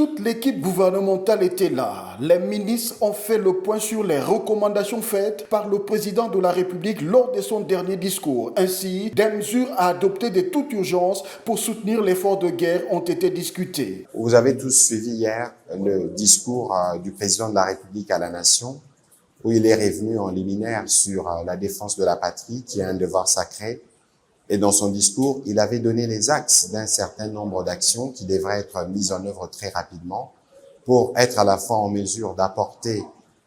Toute l'équipe gouvernementale était là. Les ministres ont fait le point sur les recommandations faites par le président de la République lors de son dernier discours. Ainsi, des mesures à adopter de toute urgence pour soutenir l'effort de guerre ont été discutées. Vous avez tous suivi hier le discours du président de la République à la nation, où il est revenu en liminaire sur la défense de la patrie, qui est un devoir sacré. Et dans son discours, il avait donné les axes d'un certain nombre d'actions qui devraient être mises en œuvre très rapidement pour être à la fois en mesure d'apporter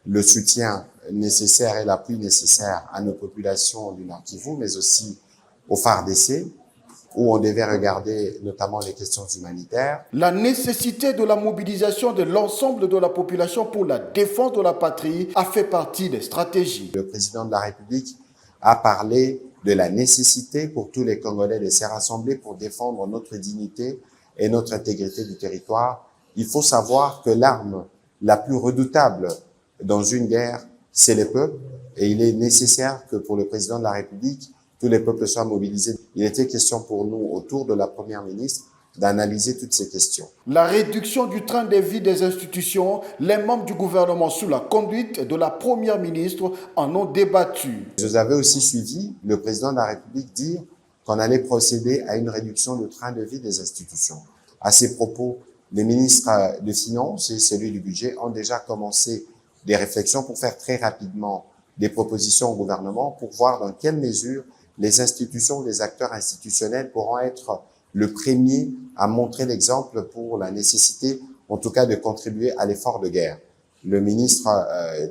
le soutien nécessaire et l'appui nécessaire à nos populations du Nord Kivu, mais aussi au FARDC, où on devait regarder notamment les questions humanitaires. La nécessité de la mobilisation de l'ensemble de la population pour la défense de la patrie a fait partie des stratégies. Le président de la République a parlé de la nécessité pour tous les Congolais de se rassembler pour défendre notre dignité et notre intégrité du territoire. Il faut savoir que l'arme la plus redoutable dans une guerre, c'est les peuples, et il est nécessaire que pour le président de la République, tous les peuples soient mobilisés. Il était question pour nous, autour de la Première ministre, d'analyser toutes ces questions. La réduction du train de vie des institutions, les membres du gouvernement sous la conduite de la Première ministre en ont débattu. Vous avez aussi suivi le président de la République dire qu'on allait procéder à une réduction du train de vie des institutions. À ces propos, les ministres des Finances et celui du Budget ont déjà commencé des réflexions pour faire très rapidement des propositions au gouvernement pour voir dans quelle mesure les institutions, les acteurs institutionnels pourront être le premier à montrer l'exemple pour la nécessité, en tout cas, de contribuer à l'effort de guerre. Le ministre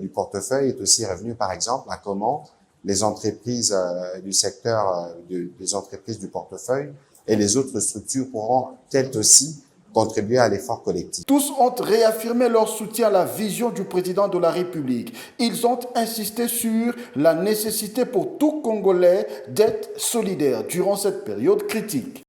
du portefeuille est aussi revenu, par exemple, à comment les entreprises du secteur des entreprises du portefeuille et les autres structures pourront elles aussi contribuer à l'effort collectif. Tous ont réaffirmé leur soutien à la vision du président de la République. Ils ont insisté sur la nécessité pour tout Congolais d'être solidaire durant cette période critique.